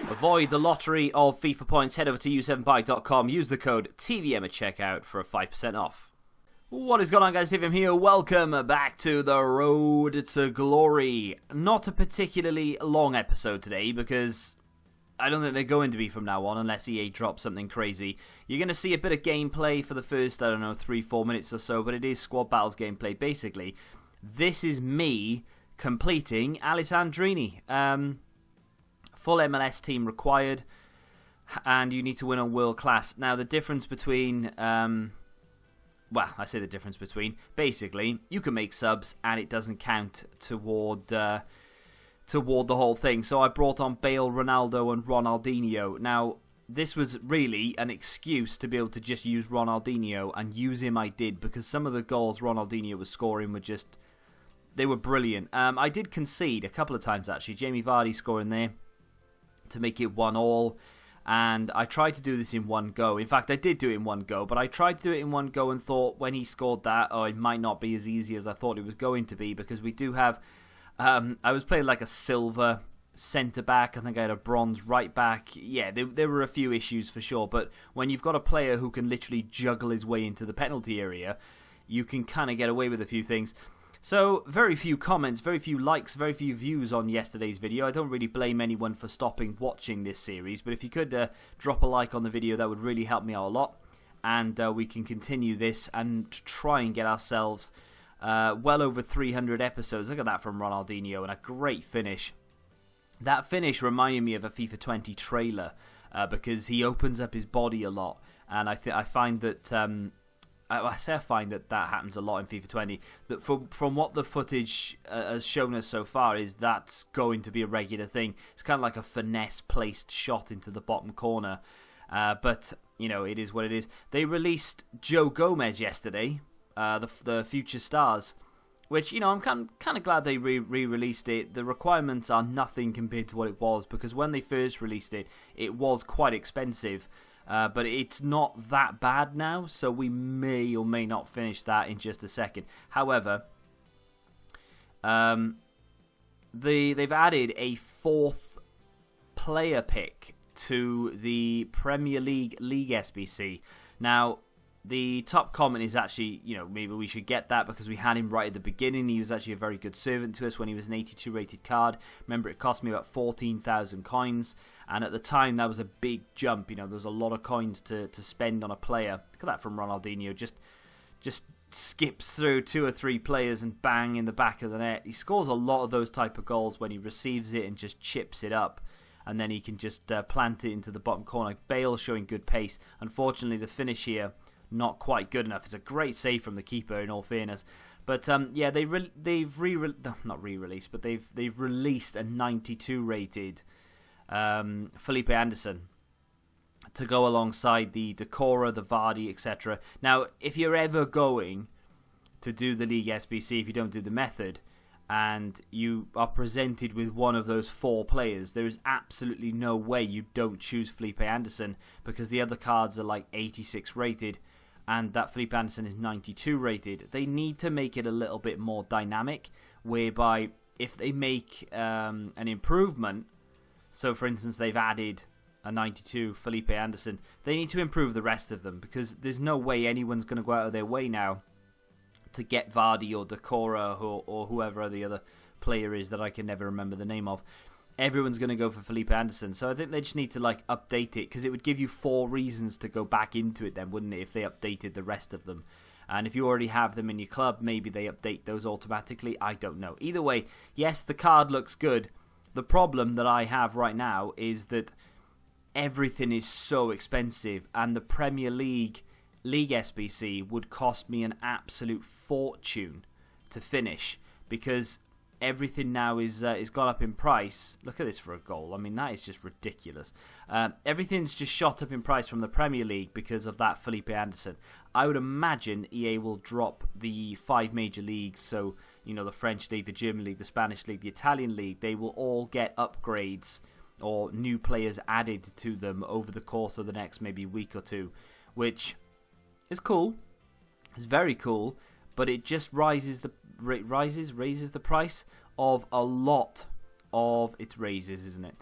Avoid the lottery of FIFA points. Head over to u7bike.com. Use the code TVM at checkout for a 5% off. What is going on, guys? TVM here. Welcome back to the road to glory. Not a particularly long episode today because I don't think they're going to be from now on unless EA drops something crazy. You're going to see a bit of gameplay for the first, I don't know, 3-4 minutes or so, but it is Squad Battles gameplay. Basically, this is me completing Alexandrini. Full MLS team required, and you need to win on world class. Now, the difference between, basically, you can make subs, and it doesn't count toward the whole thing. So I brought on Bale, Ronaldo, and Ronaldinho. Now, this was really an excuse to be able to just use Ronaldinho, and use him I did, because some of the goals Ronaldinho was scoring were just, they were brilliant. I did concede a couple of times, actually. Jamie Vardy scoring there to make it 1-1, and I tried to do this in one go. In fact, I did do it in one go, but I tried to do it in one go and thought when he scored that, oh, it might not be as easy as I thought it was going to be, because we do have, I was playing like a silver centre-back, I think I had a bronze right-back. Yeah, there were a few issues for sure, but when you've got a player who can literally juggle his way into the penalty area, you can kind of get away with a few things. So, very few comments, very few likes, very few views on yesterday's video. I don't really blame anyone for stopping watching this series, but if you could drop a like on the video, that would really help me out a lot. And we can continue this and try and get ourselves well over 300 episodes. Look at that from Ronaldinho, and a great finish. That finish reminded me of a FIFA 20 trailer, because he opens up his body a lot, and I find that I find that happens a lot in FIFA 20. That from what the footage has shown us so far is that's going to be a regular thing. It's kind of like a finesse placed shot into the bottom corner. But, you know, it is what it is. They released Joe Gomez yesterday, the Future Stars, which, you know, I'm kind of glad they re-released it. The requirements are nothing compared to what it was, because when they first released it, it was quite expensive. But it's not that bad now, so we may or may not finish that in just a second. However, they've added a 4th player pick to the Premier League SBC. Now, the top comment is actually, you know, maybe we should get that because we had him right at the beginning. He was actually a very good servant to us when he was an 82 rated card. Remember, it cost me about 14,000 coins, and at the time that was a big jump. You know, there was a lot of coins to spend on a player. Look at that from Ronaldinho, just skips through 2 or 3 players and bang in the back of the net. He scores a lot of those type of goals when he receives it and just chips it up, and then he can just plant it into the bottom corner. Bale showing good pace. Unfortunately, the finish here, not quite good enough. It's a great save from the keeper, in all fairness. But yeah, they've released a 92 rated Felipe Anderson to go alongside the Decora, the Vardy, etc. Now, if you're ever going to do the League SBC, if you don't do the method, and you are presented with one of those 4 players, there is absolutely no way you don't choose Felipe Anderson, because the other cards are like 86 rated, and that Felipe Anderson is 92 rated. They need to make it a little bit more dynamic, whereby if they make an improvement, so for instance they've added a 92 Felipe Anderson, they need to improve the rest of them, because there's no way anyone's going to go out of their way now to get Vardy or Decora or whoever the other player is that I can never remember the name of. Everyone's going to go for Felipe Anderson. So I think they just need to like update it, because it would give you 4 reasons to go back into it then, wouldn't it, if they updated the rest of them. And if you already have them in your club, maybe they update those automatically. I don't know. Either way, yes, the card looks good. The problem that I have right now is that everything is so expensive, and the Premier League SBC would cost me an absolute fortune to finish, because everything now is gone up in price. Look at this for a goal. I mean, that is just ridiculous. Everything's just shot up in price from the Premier League because of that Felipe Anderson. I would imagine EA will drop the 5 major leagues, so, you know, the French League, the German League, the Spanish League, the Italian League. They will all get upgrades or new players added to them over the course of the next maybe week or two, which is cool. It's very cool, but it just raises the price of a lot of... It raises, isn't it?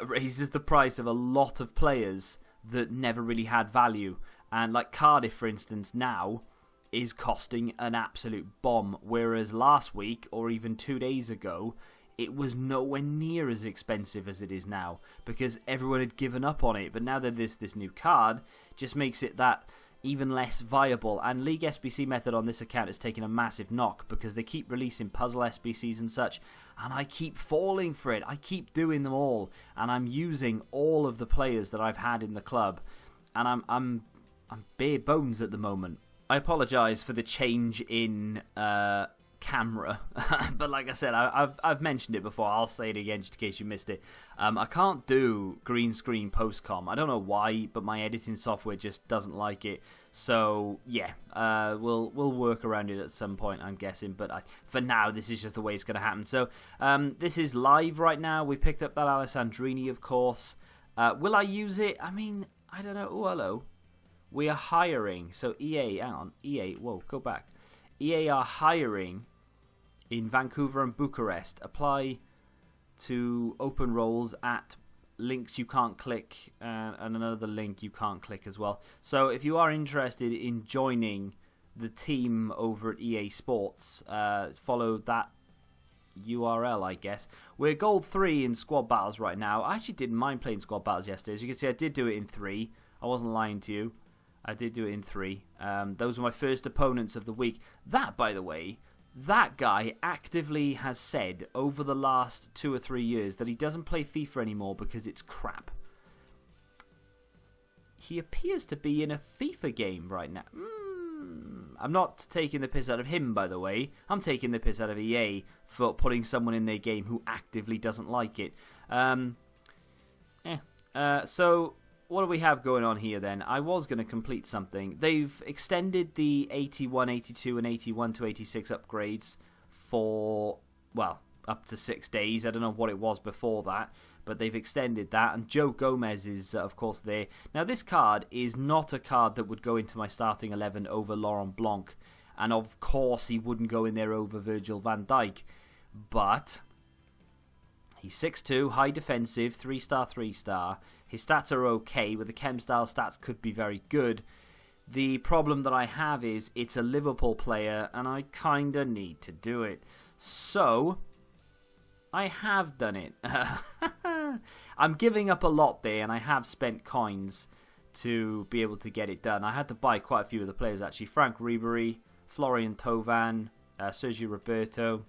Raises the price of a lot of players that never really had value. And like Cardiff, for instance, now is costing an absolute bomb. Whereas last week, or even 2 days ago, it was nowhere near as expensive as it is now. Because everyone had given up on it. But now that there's this new card, just makes it that even less viable. And League SBC method on this account has taken a massive knock because they keep releasing puzzle SBCs and such, and I keep falling for it. I keep doing them all, and I'm using all of the players that I've had in the club, and I'm bare bones at the moment. I apologise for the change in camera, but like I said, I've mentioned it before. I'll say it again just in case you missed it. I can't do green screen post-com. I don't know why, but my editing software just doesn't like it. So yeah, we'll work around it at some point, I'm guessing. But for now, this is just the way it's going to happen. So this is live right now. We picked up that Alexandrini, of course. Will I use it? I mean, I don't know. Oh, hello. We are hiring. So EA, hang on. EA, whoa, go back. EA are hiring in Vancouver and Bucharest. Apply to open roles at links you can't click, and another link you can't click as well. So if you are interested in joining the team over at EA Sports, follow that URL, I guess. We're gold 3 in squad battles right now. I actually didn't mind playing squad battles yesterday. As you can see, I did do it in 3. I wasn't lying to you. I did do it in 3. Those were my first opponents of the week. That, by the way, that guy actively has said over the last 2 or 3 years that he doesn't play FIFA anymore because it's crap. He appears to be in a FIFA game right now. I'm not taking the piss out of him, by the way. I'm taking the piss out of EA for putting someone in their game who actively doesn't like it. So what do we have going on here then? I was going to complete something. They've extended the 81, 82 and 81 to 86 upgrades for, well, up to 6 days. I don't know what it was before that, but they've extended that. And Joe Gomez is, of course, there. Now, this card is not a card that would go into my starting 11 over Laurent Blanc. And, of course, he wouldn't go in there over Virgil van Dijk. But he's 6'2", high defensive, 3-star, 3-star. His stats are okay, but the chem style stats could be very good. The problem that I have is it's a Liverpool player, and I kind of need to do it. So I have done it. I'm giving up a lot there, and I have spent coins to be able to get it done. I had to buy quite a few of the players, actually. Frank Ribery, Florian Thauvin, Sergio Roberto.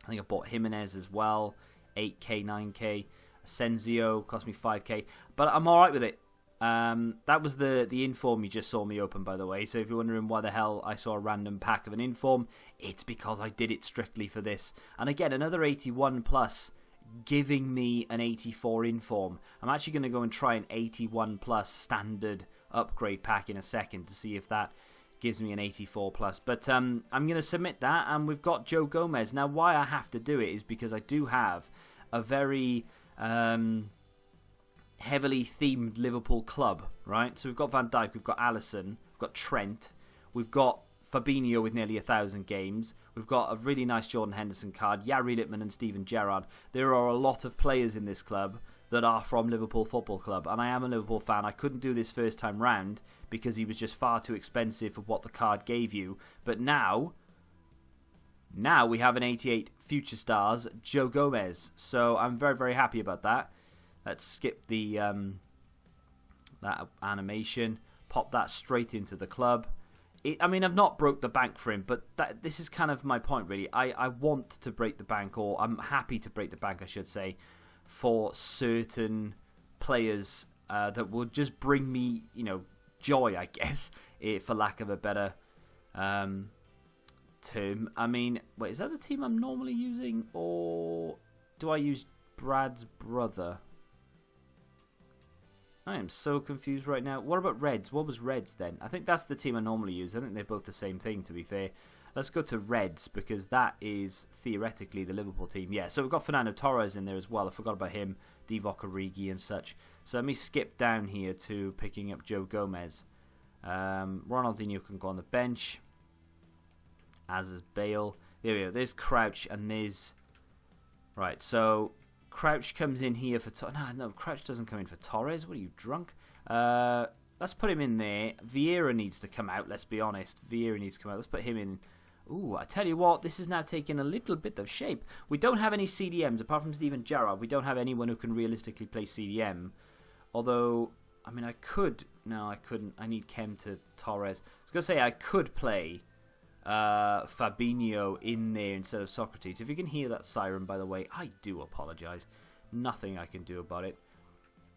I think I bought Jimenez as well. 8k, 9k. Senzio cost me 5k, but I'm alright with it. That was the inform you just saw me open, by the way. So if you're wondering why the hell I saw a random pack of an inform, it's because I did it strictly for this. And again, another 81 plus giving me an 84 inform. I'm actually going to go and try an 81 plus standard upgrade pack in a second to see if that gives me an 84 plus. But I'm going to submit that, and we've got Joe Gomez. Now, why I have to do it is because I do have a very heavily themed Liverpool club, right? So we've got Van Dijk, we've got Alisson, we've got Trent, we've got Fabinho with nearly 1,000 games, we've got a really nice Jordan Henderson card, Yari Littman and Steven Gerrard. There are a lot of players in this club that are from Liverpool Football Club, and I am a Liverpool fan. I couldn't do this first time round because he was just far too expensive for what the card gave you, but now we have an 88 Future Stars, Joe Gomez. So I'm very, very happy about that. Let's skip the that animation. Pop that straight into the club. I mean, I've not broke the bank for him, but this is kind of my point, really. I want to break the bank, or I'm happy to break the bank, I should say, for certain players that would just bring me, joy, I guess, for lack of a better term. I mean, wait, is that the team I'm normally using, or do I use Brad's brother? I am so confused right now. What about Reds? What was Reds then? I think that's the team I normally use. I think they're both the same thing, to be fair. Let's go to Reds, because that is theoretically the Liverpool team. Yeah, so we've got Fernando Torres in there as well. I forgot about him, Divock Origi and such. So let me skip down here to picking up Joe Gomez. Ronaldinho can go on the bench, as is Bale. There we go. There's Crouch and there's... Right, so Crouch comes in here for... No, Crouch doesn't come in for Torres. What are you, drunk? Let's put him in there. Vieira needs to come out, let's be honest. Vieira needs to come out. Let's put him in. Ooh, I tell you what, this is now taking a little bit of shape. We don't have any CDMs, apart from Steven Gerrard. We don't have anyone who can realistically play CDM. Although, I mean, I could... No, I couldn't. I need Kem to Torres. I was going to say I could play Fabinho in there instead of Socrates. If you can hear that siren, by the way, I do apologise. Nothing I can do about it.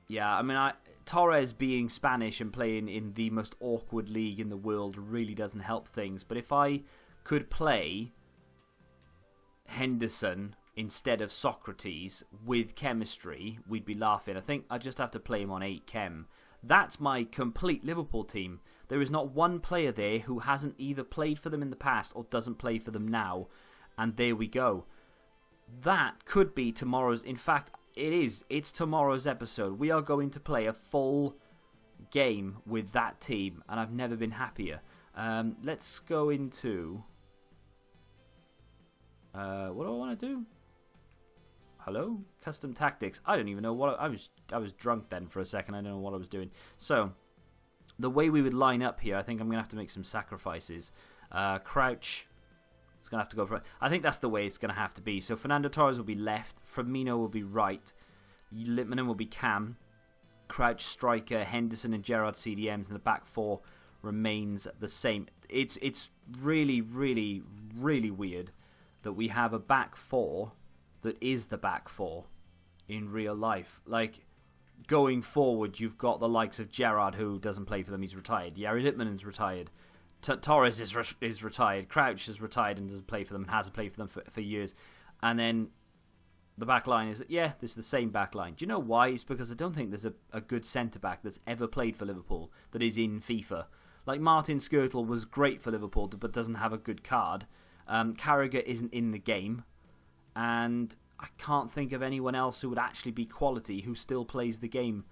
Yeah, I mean, Torres being Spanish and playing in the most awkward league in the world really doesn't help things. But if I could play Henderson instead of Socrates with chemistry, we'd be laughing. I think I just have to play him on 8 chem. That's my complete Liverpool team. There is not one player there who hasn't either played for them in the past or doesn't play for them now. And there we go. That could be tomorrow's... In fact, it is. It's tomorrow's episode. We are going to play a full game with that team. And I've never been happier. Let's go into... what do I want to do? Hello? Custom tactics. I don't even know what... I was drunk then for a second. I don't know what I was doing. So, the way we would line up here, I think I'm going to have to make some sacrifices. Crouch... It's going to have to go for... I think that's the way it's going to have to be. So Fernando Torres will be left. Firmino will be right. Littmanen will be cam. Crouch, striker. Henderson and Gerrard CDMs. And the back four remains the same. It's really, really, really weird that we have a back four that is the back four in real life. Like, going forward, you've got the likes of Gerrard, who doesn't play for them. He's retired. Jari Littmanen's retired. Torres is retired. Crouch is retired and doesn't play for them and hasn't played for them for years. And then the back line is, this is the same back line. Do you know why? It's because I don't think there's a good centre-back that's ever played for Liverpool that is in FIFA. Like, Martin Skrtel was great for Liverpool but doesn't have a good card. Carragher isn't in the game. And I can't think of anyone else who would actually be quality who still plays the game.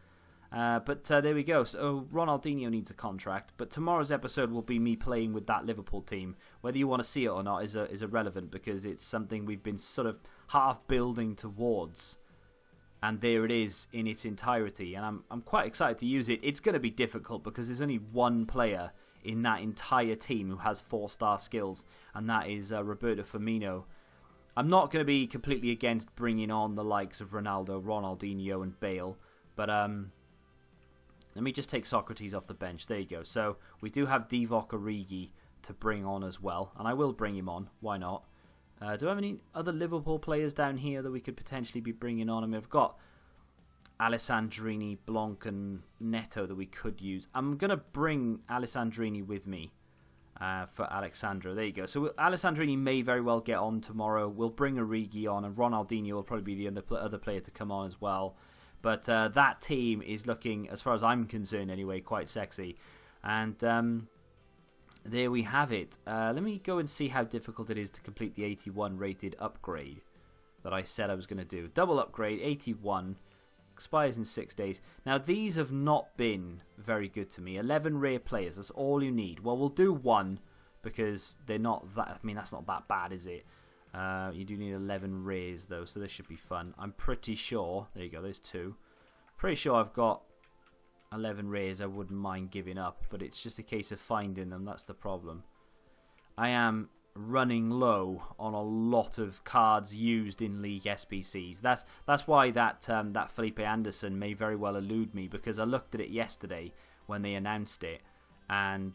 But there we go. So Ronaldinho needs a contract. But tomorrow's episode will be me playing with that Liverpool team. Whether you want to see it or not is irrelevant, because it's something we've been sort of half building towards. And there it is in its entirety. And I'm quite excited to use it. It's going to be difficult because there's only one player in that entire team who has 4-star skills. And that is Roberto Firmino. I'm not going to be completely against bringing on the likes of Ronaldo, Ronaldinho and Bale. But let me just take Socrates off the bench. There you go. So we do have Divock Origi to bring on as well. And I will bring him on. Why not? Do I have any other Liverpool players down here that we could potentially be bringing on? I mean, I've got Alexandrini, Blanc and Neto that we could use. I'm going to bring Alexandrini with me for Alexandro. There you go. So Alexandrini may very well get on tomorrow. We'll bring Origi on, and Ronaldinho will probably be the other player to come on as well. But that team is looking, as far as I'm concerned anyway, quite sexy. And there we have it. Let me go and see how difficult it is to complete the 81 rated upgrade that I said I was going to do. Double upgrade, 81. Expires in 6 days. Now, these have not been very good to me. 11 rare players, that's all you need. Well, we'll do one because they're not that... I mean, that's not that bad, is it? You do need 11 rares, though, so this should be fun. I'm pretty sure... There you go, there's 2. Pretty sure I've got 11 rares I wouldn't mind giving up, but it's just a case of finding them. That's the problem. I am running low on a lot of cards used in League SBCs. That's why that Felipe Anderson may very well elude me, because I looked at it yesterday when they announced it, and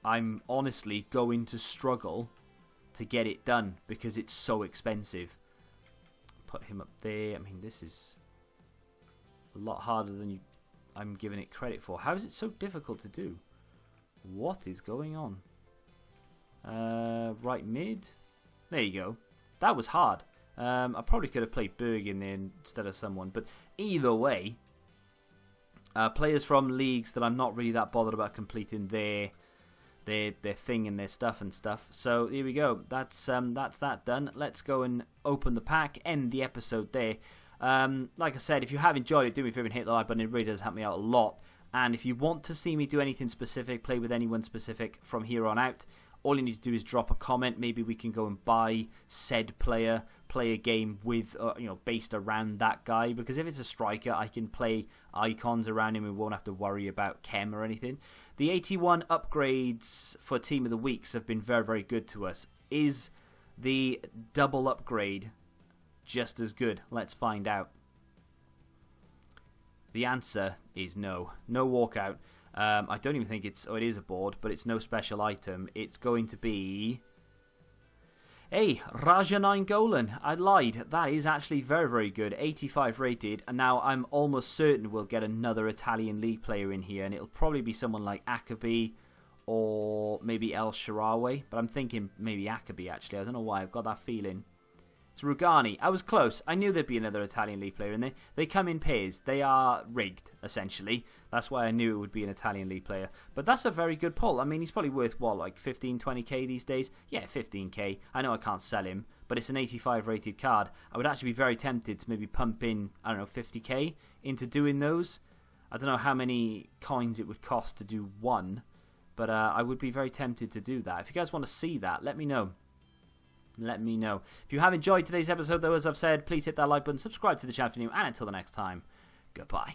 I'm honestly going to struggle to get it done because it's so expensive. Put him up there. I mean, this is a lot harder than I'm giving it credit for. How is it so difficult to do? What is going on? Right mid. There you go. That was hard. I probably could have played Berg in there instead of someone, but either way, players from leagues that I'm not really that bothered about completing their thing and their stuff. So here we go. That's that done. Let's go and open the pack. End the episode there. Like I said, if you have enjoyed it, do me a favor and hit the like button. It really does help me out a lot. And if you want to see me do anything specific, play with anyone specific from here on out, All you need to do is drop a comment. Maybe we can go and buy said player, play a game with, based around that guy. Because if it's a striker, I can play icons around him and won't have to worry about chem or anything. The 81 upgrades for Team of the Weeks have been very, very good to us. Is the double upgrade just as good? Let's find out. The answer is no. No walkout. I don't even think it is a board, but it's no special item. It's going to be... Hey, Raja Nainggolan. I lied. That is actually very, very good. 85 rated. And now I'm almost certain we'll get another Italian League player in here. And it'll probably be someone like Akabi or maybe El Shaarawy. But I'm thinking maybe Akabi, actually. I don't know why. I've got that feeling. It's Rugani. I was close. I knew there'd be another Italian League player, and they come in pairs. They are rigged, essentially. That's why I knew it would be an Italian League player. But that's a very good pull. I mean, he's probably worth, what, like 15, 20k these days? Yeah, 15k. I know I can't sell him, but it's an 85 rated card. I would actually be very tempted to maybe pump in, I don't know, 50k into doing those. I don't know how many coins it would cost to do one, but I would be very tempted to do that. If you guys want to see that, let me know. Let me know. If you have enjoyed today's episode, though, as I've said, please hit that like button, subscribe to the channel if you're new, and until the next time, goodbye.